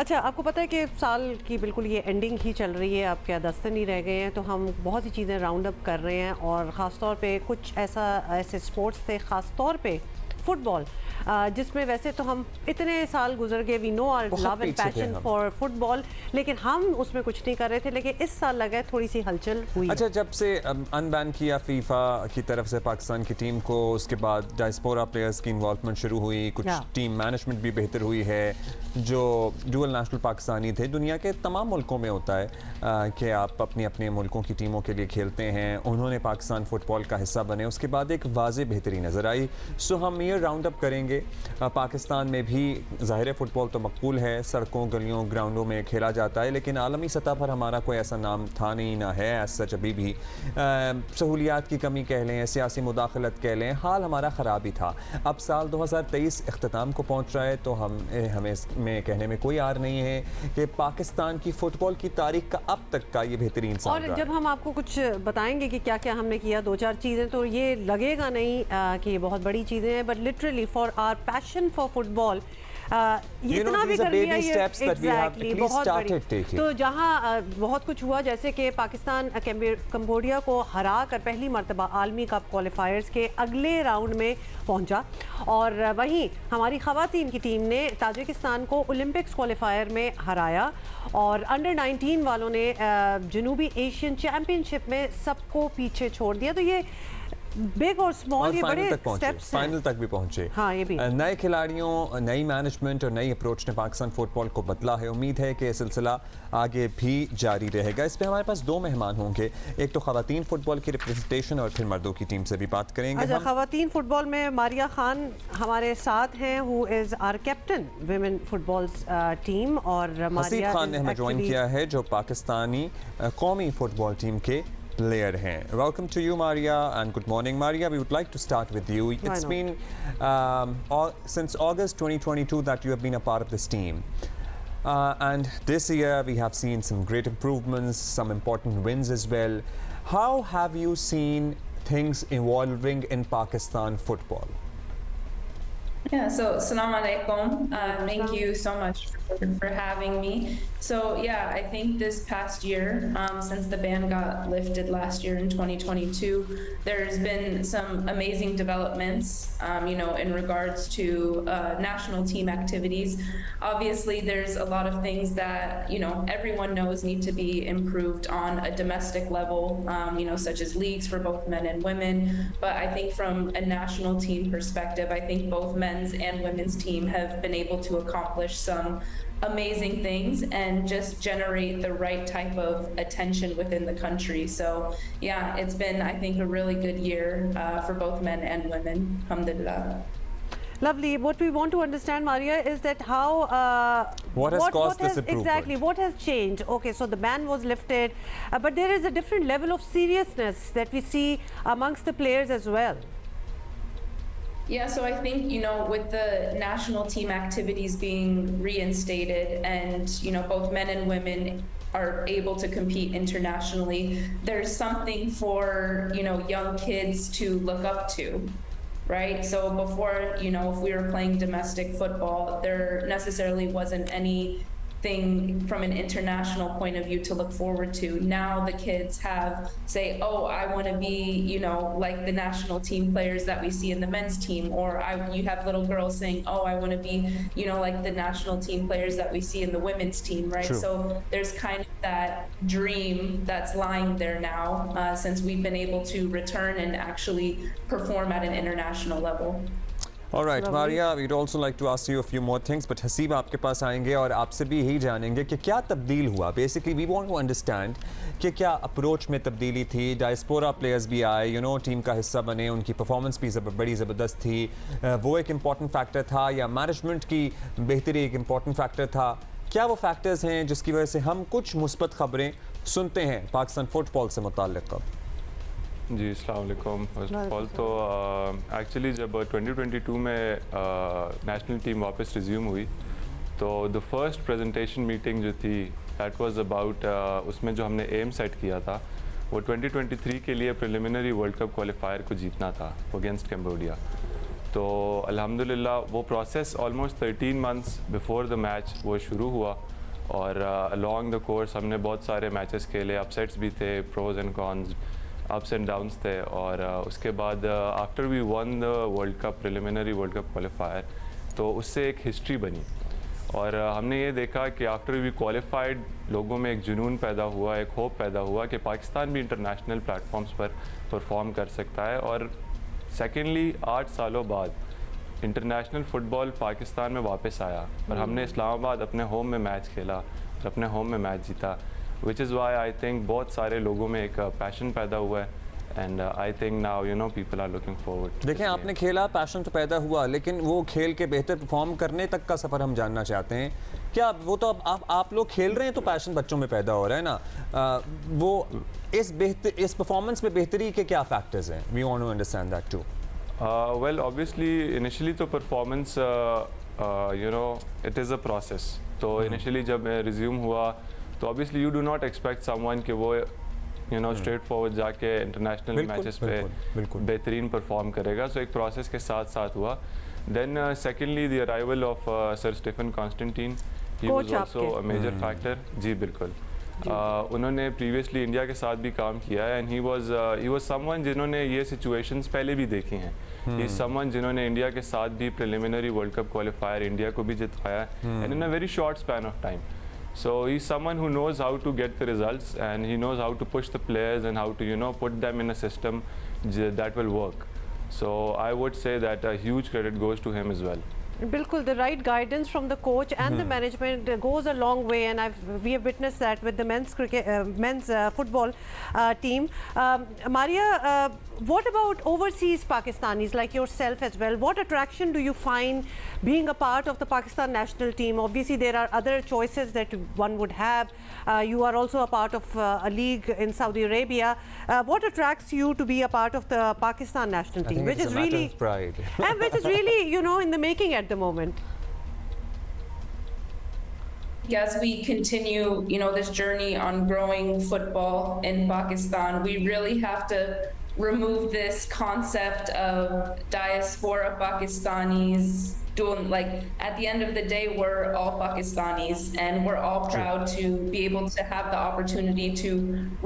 اچھا آپ کو پتہ ہے کہ سال کی بالکل یہ اینڈنگ ہی چل رہی ہے, آپ کیا 10 دن ہی رہ گئے ہیں, تو ہم بہت سی چیزیں راؤنڈ اپ کر رہے ہیں, اور خاص طور پہ کچھ ایسے سپورٹس تھے, خاص طور پہ فٹ بال, جس میں ویسے تو ہم اتنے سال گزر گئے, we know our love and passion for football, لیکن ہم اس میں کچھ نہیں کر رہے تھے, لیکن اس سال لگا ہے تھوڑی سی ہلچل ہوئی. اچھا, جب سے ان بین کیا فیفا کی طرف سے پاکستان کی ٹیم کو, اس کے بعد ڈائسپورا پلیئرز کی انوالومنٹ شروع ہوئی, کچھ ٹیم مینجمنٹ بھی بہتر ہوئی ہے, جو ڈوئل نیشنل پاکستانی تھے, دنیا کے تمام ملکوں میں ہوتا ہے کہ آپ اپنے اپنے ملکوں کی ٹیموں کے لیے کھیلتے ہیں, انہوں نے پاکستان فٹ بال کا حصہ بنے, اس کے بعد ایک واضح بہتری نظر آئی. سو ہم یہ راؤنڈ اپ کریں گے. پاکستان میں بھی ظاہر فٹ بال تو مقبول ہے, سڑکوں گلیوں گراؤنڈوں میں کھیلا جاتا ہے, لیکن عالمی سطح پر ہمارا کوئی ایسا نام تھا نہیں, نہ ہے ایز سچ ابھی بھی. سہولیات کی کمی کہہ لیں, سیاسی مداخلت کہہ لیں, حال ہمارا خراب ہی تھا. اب سال 2023 اختتام کو پہنچ رہا ہے, تو ہمیں اس میں کہنے میں کوئی عار نہیں ہے کہ پاکستان کی فٹ بال کی تاریخ کا اب تک کا یہ بہترین سال رہا ہے. اور جب ہم آپ کو کچھ بتائیں گے کہ کیا کیا ہم نے کیا, 2-4 چیزیں, تو یہ لگے گا نہیں کہ یہ بہت بڑی چیزیں ہیں, but literally for our passion for football اتنا بھی کر لیا یہ ایگزیکٹلی بہت بڑی. تو جہاں بہت کچھ ہوا, جیسے کہ پاکستان کمبوڈیا کو ہرا کر پہلی مرتبہ عالمی کپ کوالیفائرز کے اگلے راؤنڈ میں پہنچا, اور وہیں ہماری خواتین کی ٹیم نے تاجکستان کو اولمپکس کوالیفائر میں ہرایا, اور انڈر 19 والوں نے جنوبی ایشین چیمپئن شپ میں سب کو پیچھے چھوڑ دیا. تو یہ بگ اور سمال, یہ بڑے سٹیپس ہیں, فائنل تک بھی پہنچے. ہاں, یہ بھی نئے کھلاڑیوں, نئی مینجمنٹ اور نئی اپروچ نے پاکستان فٹ بال کو بدلا ہے. امید ہے کہ یہ سلسلہ آگے بھی جاری رہے گا. اس پہ ہمارے پاس 2 مہمان ہوں گے, ایک تو خواتین فٹ بال کی ریپرزنٹیشن, اور پھر مردوں کی ٹیم سے بھی بات کریں گے. اچھا, خواتین فٹ بال میں ماریا خان ہمارے ساتھ ہیں, who is our captain women football team, اور حسیب خان نے ہمیں جوائن کیا ہے, جو پاکستانی قومی فٹ بال ٹیم کے player hain. Welcome to you, Maria, and good morning. Maria, we would like to start with you. It's been since August 2022 that you have been a part of this team. And this year we have seen some great improvements, some important wins as well. How have you seen things evolving in Pakistan football? Yeah, so Assalamu alaikum. Thank you so much for having me. So yeah, I think this past year, since the ban got lifted last year in 2022, there's been some amazing developments, in regards to national team activities. Obviously, there's a lot of things that, everyone knows need to be improved on a domestic level, such as leagues for both men and women. But I think from a national team perspective, I think both men's and women's team have been able to accomplish some amazing things and just generate the right type of attention within the country. So yeah, it's been, I think, a really good year for both men and women, alhamdulillah. Lovely. What we want to understand, Maria, is that how what has caused this improvement? Exactly, what has changed? Okay, so the ban was lifted, but there is a different level of seriousness that we see amongst the players as well. Yeah, so I think, with the national team activities being reinstated and, both men and women are able to compete internationally, there's something for, young kids to look up to, right? So before, if we were playing domestic football, there necessarily wasn't anything from an international point of view to look forward to. Now the kids say, oh, I want to be, like the national team players that we see in the men's team, or you have little girls saying, oh, I want to be, like the national team players that we see in the women's team, right? True. So there's kind of that dream that's lying there now, since we've been able to return and actually perform at an international level. All right, Maria, we'd also like to ask you a few more things, but Haseeb آپ کے پاس آئیں گے اور آپ سے بھی یہی جانیں گے کہ کیا تبدیل ہوا. Basically we want to understand کہ کیا اپروچ میں تبدیلی تھی, ڈائسپورا پلیئرز بھی آئے, ٹیم کا حصہ بنے, ان کی پرفارمنس بھی بڑی زبردست تھی, وہ ایک امپورٹنٹ فیکٹر تھا, یا مینجمنٹ کی بہتری ایک امپورٹنٹ فیکٹر تھا. کیا وہ فیکٹرز ہیں جس کی وجہ سے ہم کچھ مثبت خبریں سنتے ہیں پاکستان فٹ بال سے متعلق؟ جی السلام علیکم. فرسٹ آف آل تو ایکچولی جب 2022 میں نیشنل ٹیم واپس ریزیوم ہوئی, تو دا فرسٹ پریزنٹیشن میٹنگ جو تھی دیٹ واز اباؤٹ, اس میں جو ہم نے ایم سیٹ کیا تھا وہ 2023 کے لیے پریلیمنری ورلڈ کپ کوالیفائر کو جیتنا تھا اگینسٹ کمبوڈیا. تو الحمدللہ وہ process almost 13 months before the match وہ شروع ہوا, और अलॉन्ग द कोर्स हमने बहुत सारे मैचेस खेले, अपसेट्स भी थे, pros and cons, ups and downs थे। और उसके बाद after we won the world cup, preliminary world cup qualifier, तो उससे एक हिस्ट्री बनी। और हमने ये देखा कि आफ्टर वी क्वालिफाइड लोगों में एक जुनून पैदा हुआ, एक होप पैदा हुआ कि पाकिस्तान भी इंटरनेशनल प्लेटफॉर्म्स पर परफॉर्म कर सकता है। और सेकेंडली 8 सालों बाद इंटरनेशनल फ़ुटबॉल पाकिस्तान में वापस आया और हमने इस्लामाबाद अपने होम में मैच खेला और अपने होम में मैच जीता, which is why I think बहुत सारे लोगों में एक पैशन पैदा हुआ है। And I think now you know people are looking forward. देखें, आपने खेला, पैशन तो पैदा हुआ, लेकिन वो खेल के बेहतर परफॉर्म करने तक का सफ़र हम जानना चाहते हैं। क्या वो तो अब आप लोग खेल रहे हैं तो पैशन बच्चों में पैदा हो रहा है ना, वो इस परफॉर्मेंस में बेहतरी के क्या फैक्टर्स हैं? We want to understand that too. Well obviously initially तो performance you know it is a process. तो इनिशियली जब रिज्यूम हुआ तो obviously you do not expect someone कि वो यू नो स्ट्रेट फॉरवर्ड जाके इंटरनेशनल मैचेस पे बेहतरीन परफॉर्म करेगा। सो एक प्रोसेस के साथ साथ हुआ। Then secondly the arrival of sir Stephen Constantine, he was also a major factor. जी बिल्कुल। उन्होंने प्रीवियसली इंडिया के साथ भी काम किया है एंड ही वाज समवन जिन्होंने ये सिचुएशंस पहले भी देखी हैं। ही समवन जिन्होंने इंडिया के साथ भी preliminary world cup qualifier India को भी जितवाया and in a very short span of time. So he's someone who knows how to get the results and he knows how to push the players and how to, you know, put them in a system that will work. So I would say that a huge credit goes to him as well. बिल्कुल, the right guidance from the coach and the management goes a long way, and we have witnessed that with the men's football team. Maria, what about overseas Pakistanis like yourself as well? What attraction do you find being a part of the Pakistan national team? Obviously, there are other choices that one would have. You are also a part of a league in Saudi Arabia. What attracts you to be a part of the Pakistan national team, which is really pride, and which is really, you know, in the making at the moment? As we continue, you know, this journey on growing football in Pakistan, we really have to remove this concept of diaspora Pakistanis doing, like, at the end of the day, we're all Pakistanis and we're all proud to be able to have the opportunity to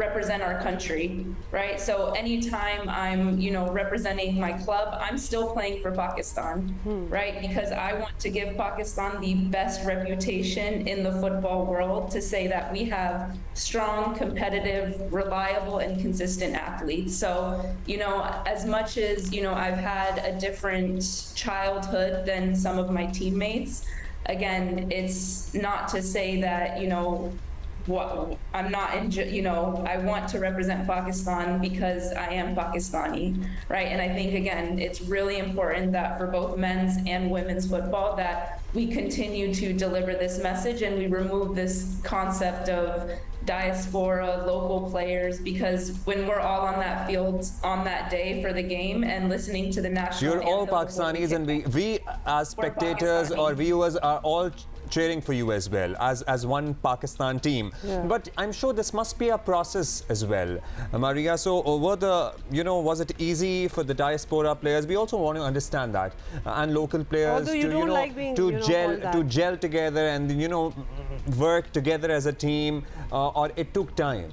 represent our country, right? So anytime I'm, you know, representing my club, I'm still playing for Pakistan, right? Because I want to give Pakistan the best reputation in the football world to say that we have strong, competitive, reliable, and consistent athletes. So, you know, as much as, you know, I've had a different childhood than some of my teammates, again, it's not to say that, you know, I'm not, you know, I want to represent Pakistan because I am Pakistani, right? And I think, again, it's really important that for both men's and women's football that we continue to deliver this message and we remove this concept of diaspora, local players, because when we're all on that field on that day for the game and listening to the national anthem, you're all Pakistanis, and we as spectators or viewers are all cheering for you as well as one Pakistan team. But I'm sure this must be a process as well, Maria. So over the, you know, was it easy for the diaspora players? We also want to understand that, and local players to, you know, like being, to gel together and, you know, work together as a team, or it took time?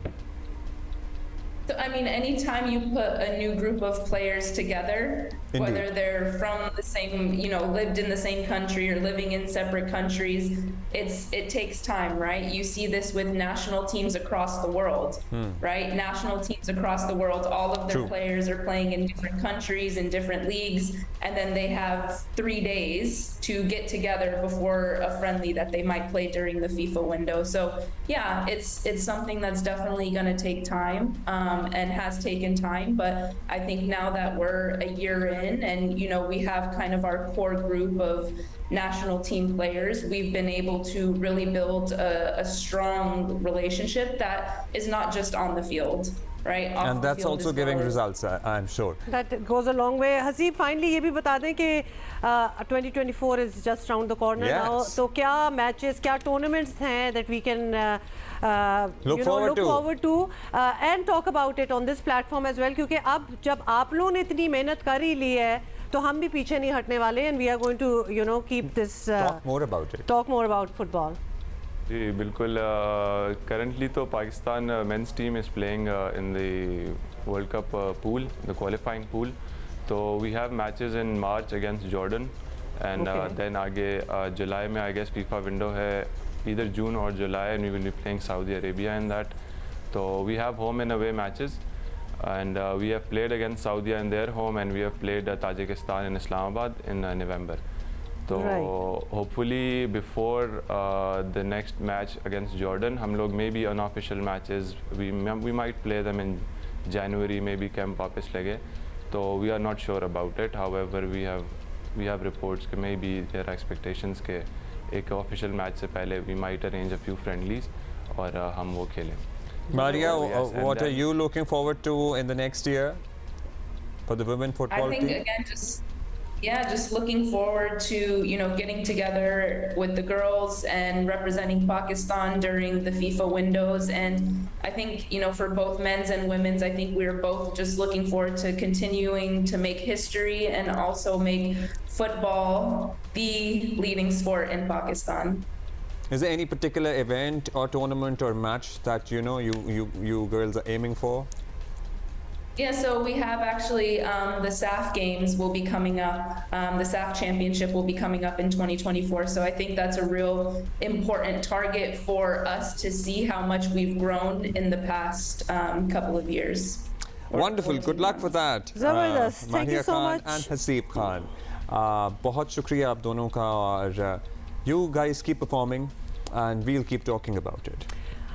So, I mean, anytime you put a new group of players together, Indeed. whether they're from the same, you know, lived in the same country or living in separate countries, it takes time, right? You see this with national teams across the world, right? National teams across the world, all of their players are playing in different countries, in different leagues, and then they have 3 days to get together before a friendly that they might play during the FIFA window. So, yeah, it's something that's definitely going to take time. And has taken time, but I think now that we're a year in and, you know, we have kind of our core group of national team players, we've been able to really build a strong relationship that is not just on the field, right? And that's also giving results, I'm sure. That goes a long way. Haseeb, finally ये भी बता दें कि 2024 is just around the corner now. तो क्या matches, क्या tournaments हैं that we can look forward to and talk about it on this platform as well, क्योंकि अब जब आप लोगों ने इतनी मेहनत कर ही ली है तो हम भी पीछे नहीं हटने वाले, and we are going to, you know, keep this talk more about it, talk more about football. जी बिल्कुल currently तो Pakistan men's team is playing in the World Cup pool, the qualifying pool. So we have matches in March against Jordan and then आगे July में I guess FIFA window है either June or July and we will be playing Saudi Arabia in that. So we have home and away matches and we have played against Saudi in their home and we have played Tajikistan in Islamabad in November. So hopefully before the next match against Jordan, हम लोग maybe unofficial matches we might play them in January, maybe camp वापस लगे. So we are not sure about it. However, we have reports कि maybe their expectations के एक official match से पहले we might arrange a few friendlies और हम वो खेलें. Maria, Yes, what are you looking forward to in the next year for the women football I think team? again, just looking forward to, you know, getting together with the girls and representing Pakistan during the FIFA windows. And I think, you know, for both men's and women's, I think we're both just looking forward to continuing to make history and also make football the leading sport in Pakistan. Is there any particular event or tournament or match that you know you girls are aiming for? Yeah, so we have actually the SAF games will be coming up. The SAF championship will be coming up in 2024. So I think that's a real important target for us to see how much we've grown in the past couple of years. Wonderful. Good luck for that. Zabardast. Thank you Mahia so Khan much. And Haseeb Khan. बहुत शुक्रिया आप दोनों का और you guys keep performing and we'll keep talking about it.